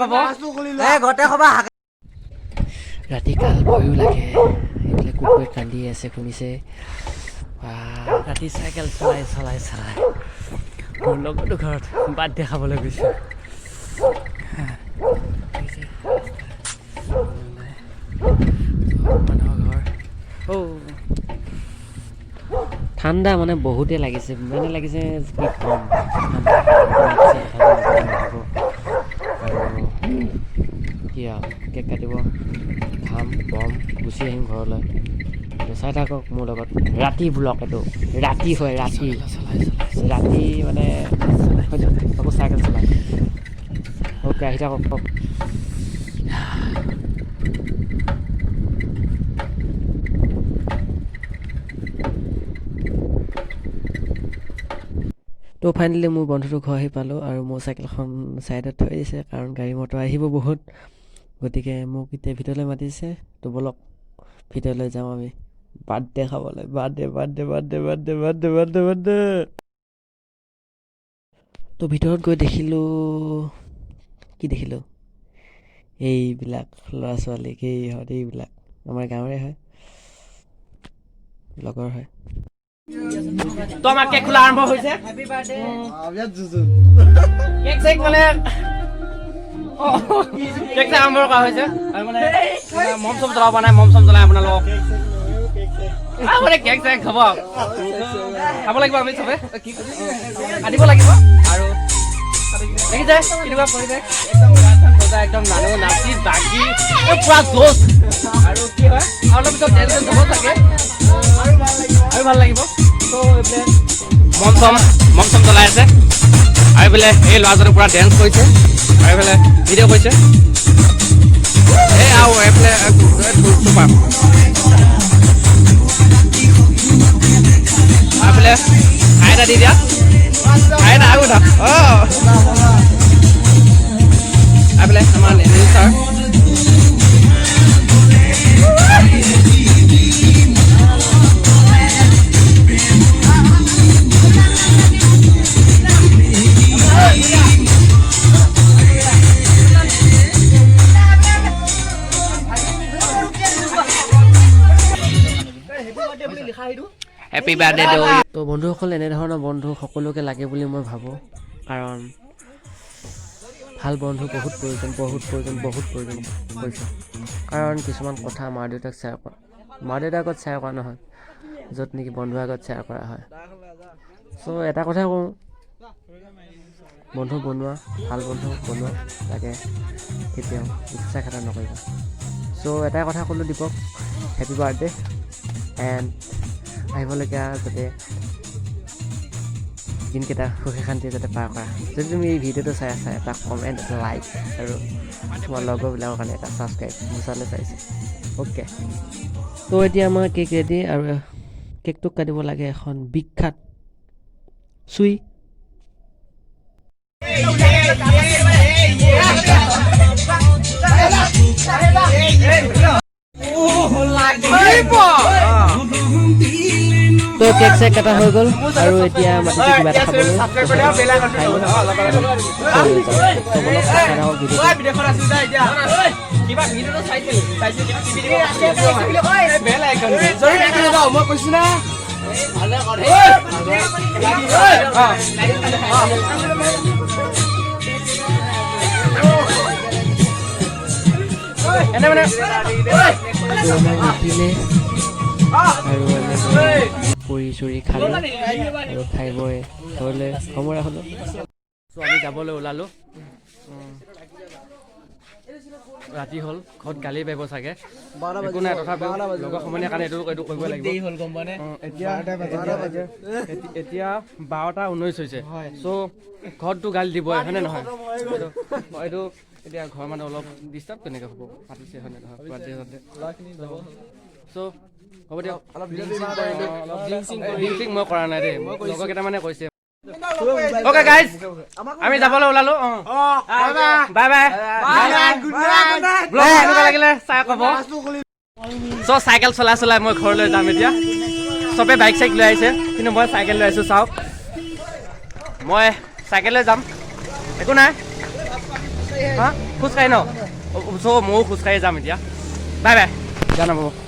ক'ব ঘৰতে ক'বা। ৰাতি কাল ভয়ো লাগে, এইফালে কুকুৰে কান্দি আছে শুনিছে। ৰাতি চাইকেল চলাই মোৰ লগতো ঘৰত বাৰ্থডে খাবলৈ গৈছোঁ। মানুহৰ ঘৰ ঠাণ্ডা মানে বহুতেই লাগিছে, মানে লাগিছে কি কম আৰু কি আৰু কেক কাটিব, খাম, বম, গুচি আহিম ঘৰলৈ। চাই থাকক মোৰ লগত। ৰাতি ব্লগ এইটো, ৰাতি হয়, ৰাতি মানে আকৌ চাইকেল চলাই। অ'কে আহি থাকক কওক। তো ফাইনেলি মোৰ বন্ধুটো ঘৰ আহি পালোঁ আৰু মোৰ চাইকেলখন ছাইডত থৈ দিছে, কাৰণ গাড়ী মটৰ আহিব বহুত। গতিকে মোক এতিয়া ভিতৰলৈ মাতিছে, তো ব'লক ভিতৰলৈ যাওঁ আমি বাৰ্থডে খাবলৈ। বাৰ্থডে। তো ভিতৰত গৈ দেখিলোঁ, কি দেখিলোঁ, এইবিলাক ল'ৰা ছোৱালীক, এইবিলাক আমাৰ গাঁৱৰে হয়, লগৰ হয়। তো আমাৰ কেক খোলা আৰম্ভ হৈছে। কেক চেক মানে কেক চেক আৰম্ভ কৰা হৈছে আৰু মানে মম চম জ্বলাব পৰা নাই, মম চম জ্বলাই আপোনালোকক কেক চেক খাব, খাব লাগিব আমি চবে, কাটিব লাগিব। আৰু দেখিছে কেনেকুৱা পৰিৱেশ, একদম গান চান বজাই একদম মানুহ নাচি বাগি পুৰা জোচ। আৰু কি হয় আৰু অলপ পিছত ডেন্স হ'ব চাগে আৰু ভাল লাগিব। তো এইফালে মম চম জ্বলাই আছে আৰু এইফালে এই ল'ৰাজনে পুৰা ডেন্স কৰিছে আৰু এইফালে ভিডিঅ' কৰিছে। এই আৰু এইফালে এইফালে খাই এটা দি দিয়া, খাই এটা আৰু এটা এইফালে আমাৰ news sir. Happy birthday to you. তো বন্ধুসকল, এনেধৰণৰ বন্ধু সকলোকে লাগে বুলি মই ভাবোঁ, কাৰণ ভাল বন্ধু বহুত প্ৰয়োজন হৈছে। কাৰণ কিছুমান কথা মা দেউতাক শ্বেয়াৰ কৰা, মা দেউতাৰ আগত শ্বেয়াৰ কৰা নহয়, য'ত নেকি বন্ধুৰ আগত শ্বেয়াৰ কৰা হয়। চ' এটা কথাই কওঁ, বন্ধু বনোৱা, ভাল বন্ধু বনোৱা লাগে, কেতিয়াও বিশ্বাসঘাতক নকৰিবা। চ' এটাই কথা ক'লোঁ দীপক, হেপী বাৰ্থডে এণ্ড আহিবলগীয়া যাতে দিনকেইটা সুখে শান্তিৰে যাতে পাৰ কৰা। যদি তুমি এই ভিডিঅ'টো চাই আছা, এটা কমেণ্ট, এটা লাইক আৰু তোমাৰ লগৰবিলাকৰ কাৰণে এটা ছাবস্ক্ৰাইব মোৰ চেনেল চাইছে। অ'কে, তো এতিয়া আমাৰ কেক ৰেডি আৰু কেকটোক কাটিব লাগে এখন বিখ্যাত চুই। তো কেক চেক কটা হৈ গ'ল আৰু এতিয়া মাতিছে কিবা এটা খাবলৈ। আৰু পুৰি চুৰি খালোঁ আৰু খাই বৈ ঘৰলৈ সময় হ'লোঁ। চ' আমি যাবলৈ ওলালোঁ। ৰাতি হ'ল, ঘৰত গালি পাৰিব চাগে, একো নাই, তথাপিও লগৰ সমনীয়াৰ কাৰণে এইটো কৰিব লাগিব। এতিয়া 12:19 হৈছে। চ' ঘৰততো গালি দিবই, হয়নে নহয়? এইটো এতিয়া ঘৰৰ মানুহ অলপ ডিষ্টাৰ্ব কেনেকৈ হ'ব, পাতিছে হয়নে নহয়? চ' হ'ব দিয়ক, অলপ ড্ৰিংক মই কৰা নাই দেই, লগৰ কেইটামানে কৈছে। অ'কে গাইজ, আমি যাবলৈ ওলালোঁ। Bye bye. ব্লগ কেনেকুৱা লাগিলে চাই ক'ব। চ' চাইকেল চলাই মই ঘৰলৈ যাম এতিয়া। চবে বাইক চাইক লৈ আহিছে, কিন্তু মই চাইকেল লৈ আহিছোঁ। চাওক, মই চাইকেল লৈ যাম, একো নাই। হা খোজকাঢ়ি ন চ' ময়ো খোজকাঢ়ি যাম এতিয়া বাই বাই জানা বাবু